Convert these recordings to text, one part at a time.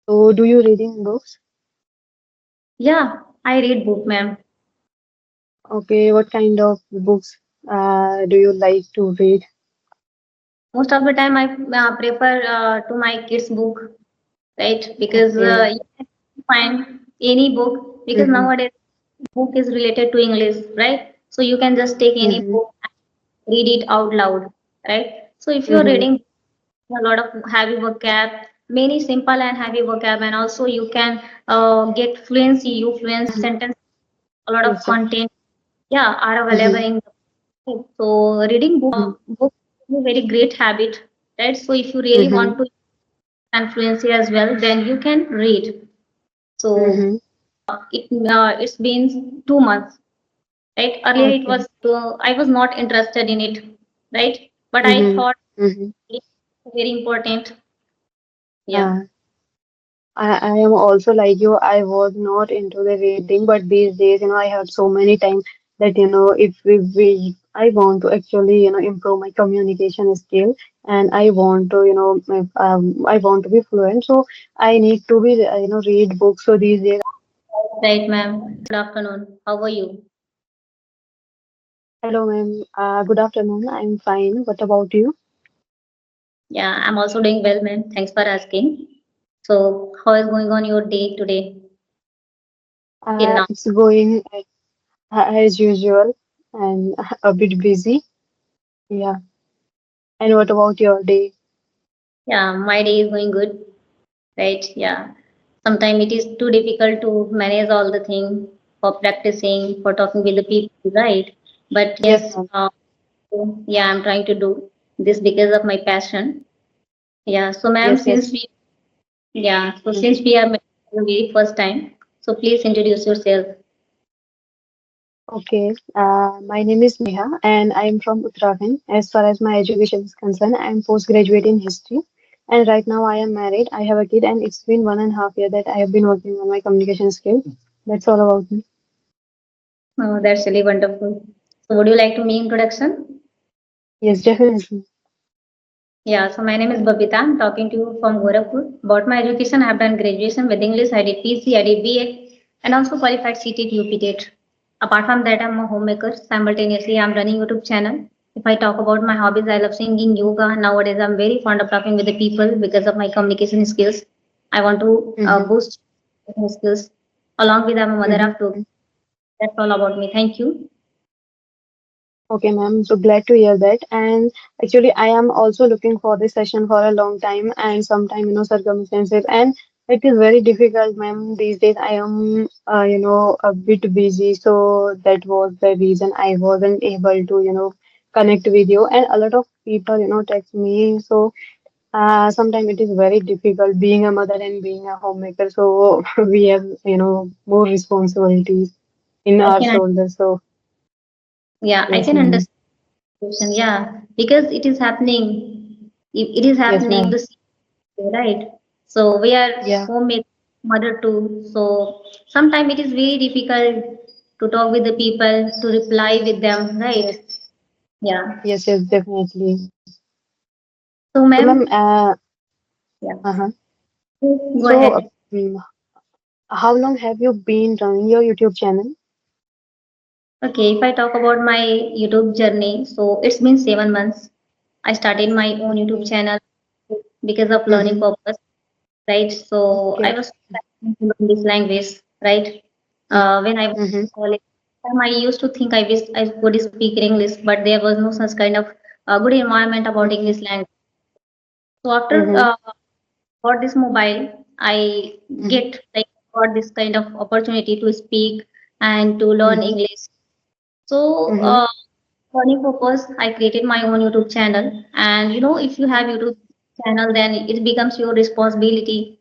So, do you reading books? Yeah, I read book, ma'am. Okay, what kind of books do you like to read? Most of the time, I prefer to my kids' book, right? Because Okay. you can find any book because Mm-hmm. nowadays book is related to English, right? So you can just take any Mm-hmm. book and read it out loud, right? So if you're Mm-hmm. reading a lot of heavy vocab, many simple and heavy vocab, and also you can get fluency, you fluent Mm-hmm. sentence, a lot of Yes, yes. content, yeah, are available Mm-hmm. in the book. So reading Mm-hmm. book is a very great habit, right? So if you really Mm-hmm. want to and fluency as well, then you can read. So Mm-hmm. it's been 2 months, right? Earlier it Okay. was I was not interested in it, right? But I Mm-hmm. thought Mm-hmm. it's very important. Yeah. Uh, I am also like you. I was not into the reading, but these days, I have so many time that, if I want to actually, improve my communication skill and I want to, I want to be fluent. So I need to be, read books. So these days, Right, ma'am. Good afternoon. How are you? hello, ma'am. Good afternoon. I'm fine. What about you? Yeah, I'm also doing well, ma'am. Thanks for asking. So, how is going on your day today till now? It's going as usual and a bit busy. Yeah. And what about your day? Yeah, my day is going good, right? Yeah. Sometimes it is too difficult to manage all the things for practicing, for talking with the people, right? But Yes, yes, ma'am. yeah, I'm trying to do this because of my passion. Yeah. So, ma'am, Yes, yes. since we are met for the very first time, so please introduce yourself. Okay, my name is Neha and I am from Uttarakhand. As far as my education is concerned, I am postgraduate in history. And right now I am married. I have a kid, and it's been 1.5 years that I have been working on my communication skill. That's all about me. Oh, that's really wonderful. So, would you like to make introduction? Yes, definitely. Yeah, so my name is Babita. I'm talking to you from Gorakhpur. About my education, I have done graduation with English. I did PC, I did BA, and also qualified CTET, UPTET. Apart from that, I'm a homemaker. Simultaneously, I'm running YouTube channel. If I talk about my hobbies, I love singing, yoga. Nowadays, I'm very fond of talking with the people because of my communication skills. I want to Mm-hmm. boost my skills. Along with, I'm a mother of two. Mm-hmm. That's all about me. Thank you. Okay, ma'am. So glad to hear that. And actually, I am also looking for this session for a long time and sometime, circumstances. And it is very difficult, ma'am. These days, I am, a bit busy. So that was the reason I wasn't able to, connect with you. And a lot of people, text me. So sometimes it is very difficult being a mother and being a homemaker. So we have, more responsibilities in I our can, shoulders. So yeah, I yes, can ma'am. understand. Yeah, because it is happening. It is Yes, happening ma'am. the same way, right? So we are Yeah. homemade mother too. So sometimes it is very difficult to talk with the people, to reply with them, right? Yes, Yeah. yes, yes, definitely. So So, ma'am, ma'am, yeah, uh-huh. go So, ahead. how long have you been running your YouTube channel? Okay, if I talk about my YouTube journey, so it's been 7 months. I started my own YouTube Okay. channel because of learning Mm-hmm. purpose, right? So I Okay. was trying to learn this language, right? When I was Mm-hmm. in college, I used to think I wished I could speak English, but there was no such kind of good environment about Mm-hmm. English language. So after Mm-hmm. got this mobile, I Mm-hmm. get like got this kind of opportunity to speak and to learn Mm-hmm. English. So Mm-hmm. learning purpose, I created my own YouTube channel, and if you have YouTube channel, then it becomes your responsibility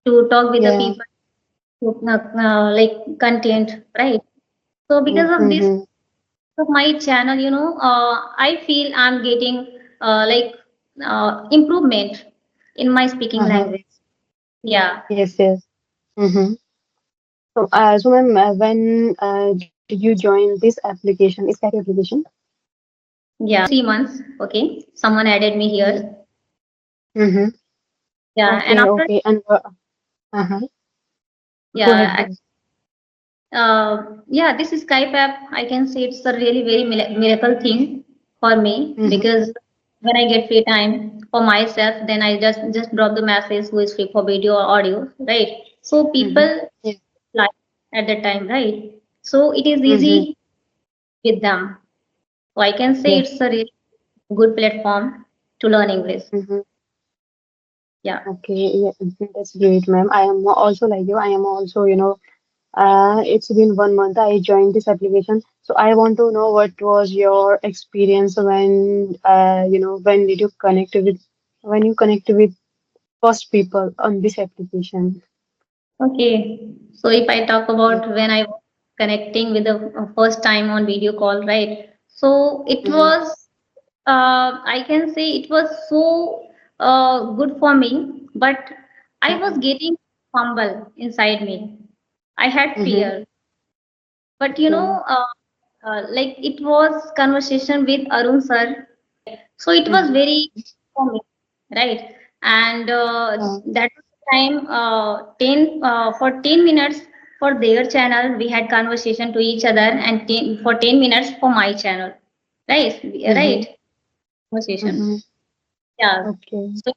to talk with the Yeah. people, to, like content, right? So because of this, Mm-hmm. of my channel, I feel I'm getting like improvement in my speaking Uh-huh. language. Yeah, Yes, yes. Mm-hmm. So, ma'am, when did you join this application? Is that your application? yeah. 3 months. Okay, someone added me Mm-hmm. here. Mm-hmm. Yeah, and Okay, after okay. And Uh-huh. Go ahead, Yeah, go ahead. yeah, this Skype app, I can say it's a really very miracle thing for me Mm-hmm. because when I get free time for myself, then I just drop the message who is free for video or audio, right? So Mm-hmm. people Yeah. like at that time, right? So it is Mm-hmm. easy with them. So I can say Yeah. it's a really good platform to learn English. Mm-hmm. Yeah. Okay. Yeah. That's great, ma'am. I am also like you. I am also, it's been 1 month I joined this application. So I want to know what was your experience when did you when you connect with first people on this application? Okay. So if I talk about when I was connecting with the first time on video call, right? So it Mm-hmm. was, I can say it was so good for me, but I was Mm-hmm. getting fumble inside me. I had Mm-hmm. fear, but Okay. like it was conversation with Arun sir, so it was Mm-hmm. very for me, right? And that time, 10 minutes for their channel, we had conversation to each other, and for 10 minutes for my channel, right? Mm-hmm. Right? Conversation. Mm-hmm. Yeah. Okay. So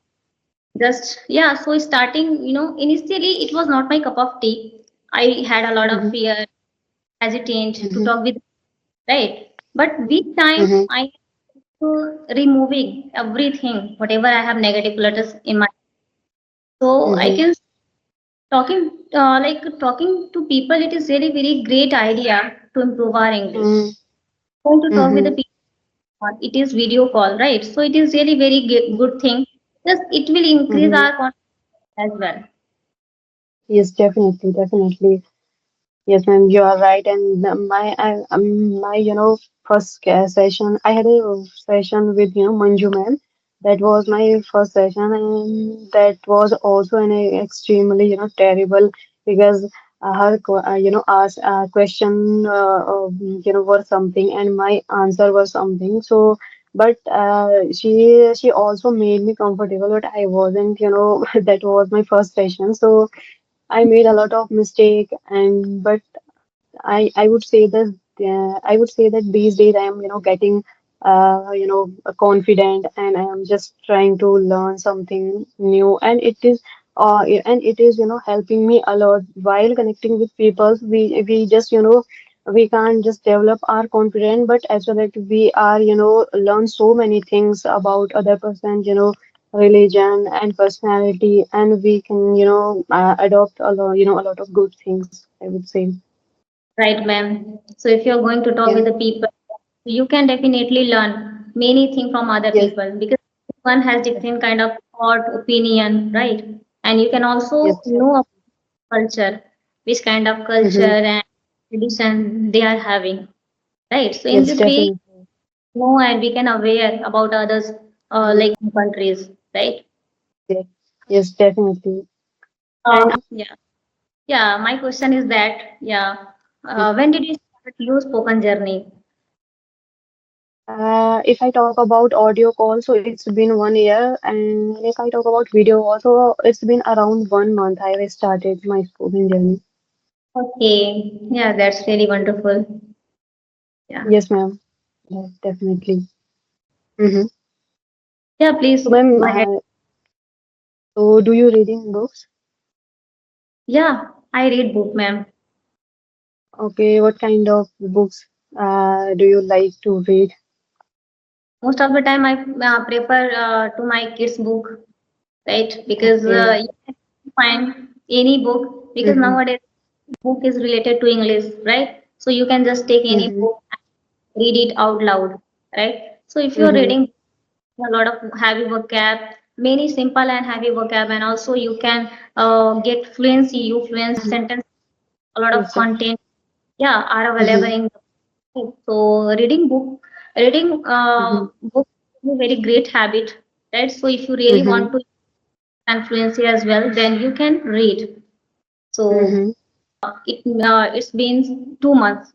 just yeah. So starting, initially it was not my cup of tea. I had a lot of Mm-hmm. fear, hesitant to Mm-hmm. talk with, right? But with time, Mm-hmm. I to removing everything, whatever I have negative clutters in my. So I Mm-hmm. can talking to people. It is really very great idea to improve our English. Going to talk with the Mm-hmm. people. It is video call, right? So it is really very good thing. Just it will increase Mm-hmm. our confidence as well. Yes, definitely, definitely. Yes, ma'am, you are right. And my first session, I had a session with Manju ma'am. That was my first session, and that was also an extremely terrible because asked a question was something and my answer was something. So, but she also made me comfortable, but I wasn't. That was my first session, so. I made a lot of mistake and but I would say that I would say that these days I am getting confident and I am just trying to learn something new and it is helping me a lot while connecting with people we just we can't just develop our confidence but as well that we are learn so many things about other person religion and personality and we can adopt a lot of good things I would say. Right, ma'am. So if you're going to talk Yeah. with the people, you can definitely learn many things from other Yes. people because one has Yes. different kind of thought, opinion, right? And you can Yes. also know about culture, which kind of culture Mm-hmm. and tradition they are having, right? So in Yes, this way, definitely. know and we can aware about others, Mm-hmm. like countries, right? Yes. Yes, definitely. And Yeah, yeah. My question is that, yeah, when did you start your spoken journey? if I talk about audio call, so it's been 1 year, and if I talk about video also, it's been around 1 month. I started my spoken journey. Okay, yeah, that's really wonderful. Yeah, Yes, ma'am. Yes, definitely. Mm-hmm. yeah. Please So, ma'am, go ahead. so do you reading books? Yeah, I read book, ma'am. Okay, what kind of books do you like to read? Most of the time, I prefer to my kids' book, right? Because Okay. you can find any book because Mm-hmm. nowadays book is related to English, right? So you can just take any Mm-hmm. book and read it out loud, right? So if you're Mm-hmm. reading a lot of heavy vocab, many simple and heavy vocab, and also you can get fluency, you fluent Mm-hmm. sentence, a lot of Yes, sir. content, yeah, are available Mm-hmm. in the book. So reading Mm-hmm. book is a very great habit, right? So if you really Mm-hmm. want to and fluency as well, then you can read. So Mm-hmm. it's been 2 months,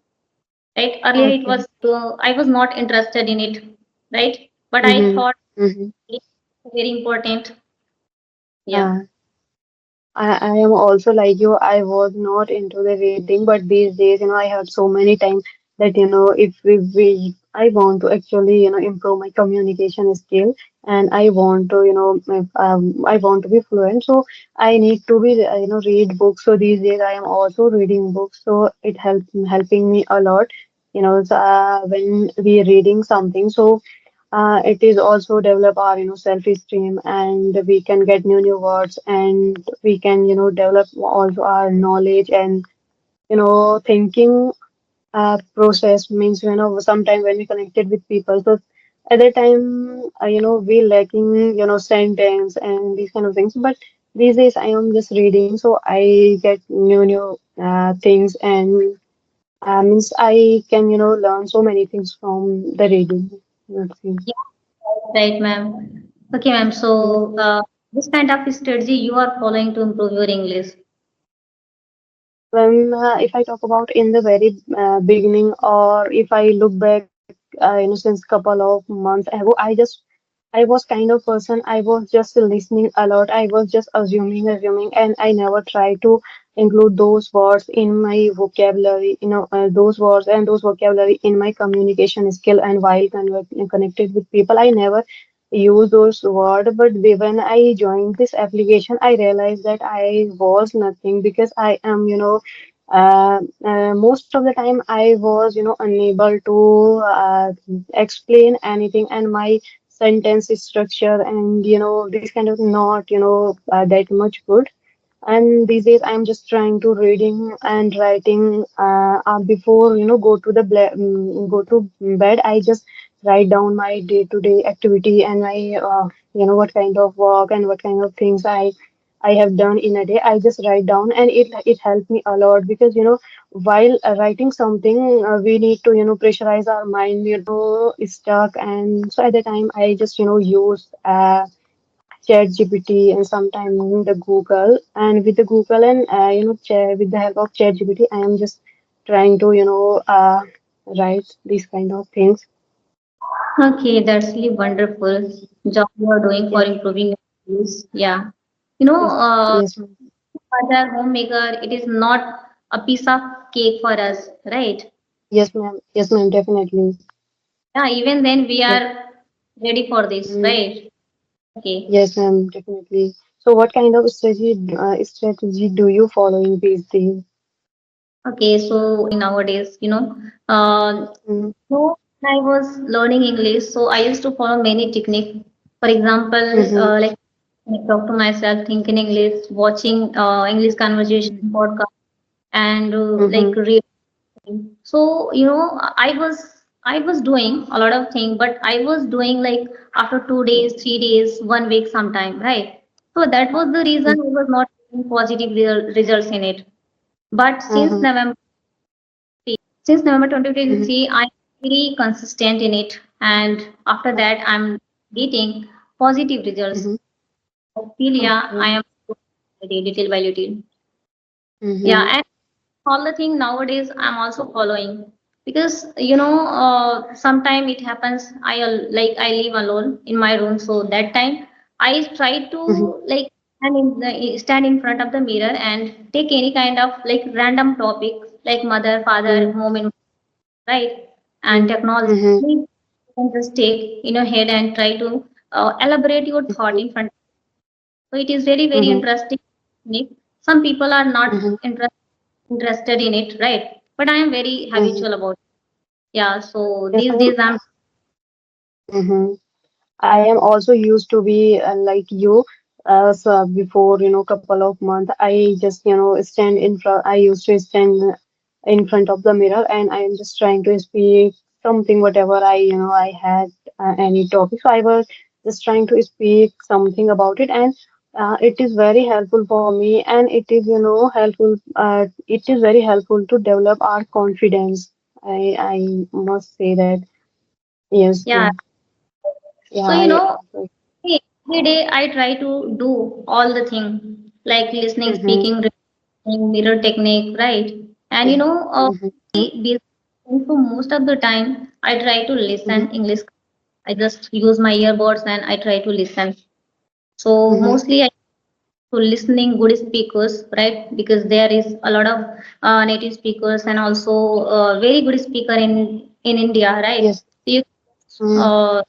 right? Earlier it Okay. was I was not interested in it, right? But I Mm-hmm. thought Mm-hmm. it's very important. Yeah. Uh, I am also like you. I was not into the reading, but these days, I have so many time that, if I want to actually, improve my communication skill, and I want to, I want to be fluent. So I need to be, read books. So these days I am also reading books. So it helping me a lot, so, when we are reading something. So it is also develop our self-esteem, and we can get new words, and we can develop also our knowledge and thinking process. Means sometime when we connected with people, so at that time we lacking sentence and these kind of things. But these days I am just reading, so I get new things, and means I can learn so many things from the reading. Let's see. Yeah, right, ma'am. Okay, ma'am. So, this kind of strategy you are following to improve your English. When if I talk about in the very beginning, or if I look back, since couple of months ago, I was kind of person. I was just listening a lot. I was just assuming, and I never tried to include those words in my vocabulary. Those words and those vocabulary in my communication skill. And while connected with people, I never use those words. But when I joined this application, I realized that I was nothing, because I am, most of the time I was, unable to explain anything, and my sentence structure and this kind of not that much good. And these days I'm just trying to reading and writing before go to bed. I just write down my day-to-day activity, and my what kind of work and what kind of things I have done in a day. I just write down, and it helped me a lot, because while writing something, we need to pressurize our mind, stuck. And so at the time I just use Chat GPT, and sometimes the Google. And with the Google and with the help of Chat GPT, I am just trying to write these kind of things. Okay, that's really wonderful job you are doing for Yes, improving your English. Yeah. You know, yes, yes, ma'am. mother, homemaker, it is not a piece of cake for us, right? Yes, ma'am. Yes, ma'am. Definitely. Yeah, even then we So, are ready for this, mm, right? Okay. yes, ma'am. Definitely. So, what kind of strategy do you follow in these days? Okay, so nowadays, uh, Mm-hmm. so when I was learning English, so I used to follow many techniques. For example, Mm-hmm. like I talk to myself, think in English, watching English conversation podcast, and like Mm-hmm. read. So I was doing a lot of things, but I was doing like after 2 days, 3 days, 1 week, sometime, right? So that was the reason I was not getting positive results in it. But Mm-hmm. since November Mm-hmm. 2023, I'm very consistent in it, and after that, I'm getting positive results. Mm-hmm. I feel, yeah, I Okay. am little by little. Yeah, Mm-hmm. and all the thing nowadays I'm also following, because sometime it happens I live alone in my room, so that time I try Mm-hmm. to like stand in front of the mirror and take any kind of like random topic, like mother, father, home, and right, and Mm-hmm. technology. Mm-hmm. You can just take in your head and try to elaborate your thought in front. So it is very very Mm-hmm. interesting technique. Some people are not Mm-hmm. interested in it, right? But I am very Mm-hmm. habitual about it. Yeah, so Yes, these I'm. days I'm Mm-hmm. I am also used to be like you. So before, couple of months, I just, stand in front. I used to stand in front of the mirror, and I am just trying to speak something, whatever I had any topic. So I was just trying to speak something about it, and it is very helpful for me, and it is, helpful. It is very helpful to develop our confidence. I must say that. Yes, yeah. yeah, So I also. every day I try to do all the thing like listening, Mm-hmm. speaking, reading, mirror technique, right? And Mhm, busy- so most of the time I try to mhm, listen English. I just use my earbuds and I try to listen. So mhm, mostly to listening good speakers, right? Because there is a lot of native speakers and also very good speaker in India, right? Yes. So you Mm, uh,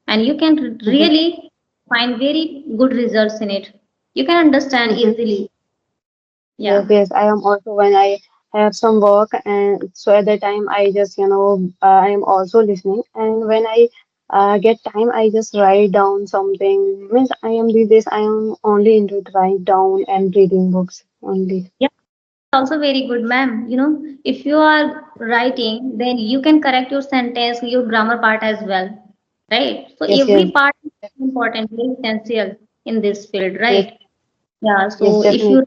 and you can mm-hmm, really find very good results in it. You can understand mm-hmm. easily. Yes, Yeah. yes. I am also when I have some work, and so at that time I just I am also listening, and when I get time, I just write down something. Means I am these days I am only into write down and reading books only. Yeah, also very good, ma'am. You know, if you are writing, then you can correct your sentence, your grammar part as well, right? So Yes, every yes, part is important, very essential in this field, yes, right? Yeah. yes, So if you definitely.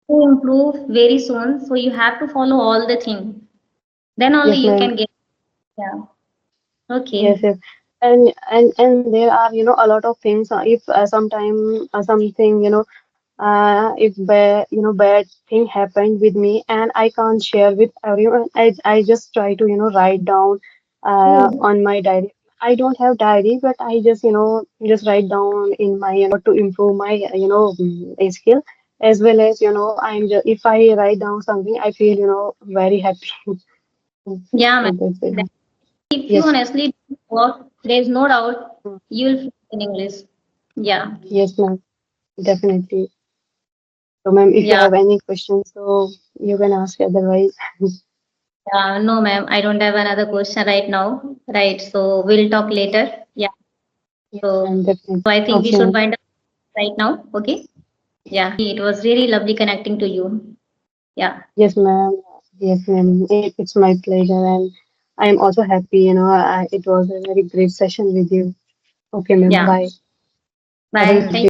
to improve very soon, so you have to follow all the things. Then only Yes, you ma'am. can get. Yeah. Yes, Okay. yes. And there are a lot of things. If sometime something if bad thing happened with me and I can't share with everyone, I just try to write down Oh, on my diary. I don't have diary, but I just just write down in my to improve my skill, as well as if I write down something I feel very happy. yeah, So ma'am. that's it. If you Yes. honestly work, there is no doubt Mm. you will fluent in English. Yeah. Yes, ma'am. Definitely. So, ma'am, if you Yeah. have any questions, so you can ask. Otherwise, No, ma'am. I don't have another question right now. Right. So we'll talk later. Yeah. yes, So, ma'am, definitely. so I think we Okay, should ma'am. wind up right now. Okay. Yeah. It was really lovely connecting to you. Yeah. Yes, ma'am. Yes, ma'am. It's my pleasure, and I am also happy. It was a very great session with you. Okay, ma'am. Yeah. Bye. Have a Bye. good Thank day.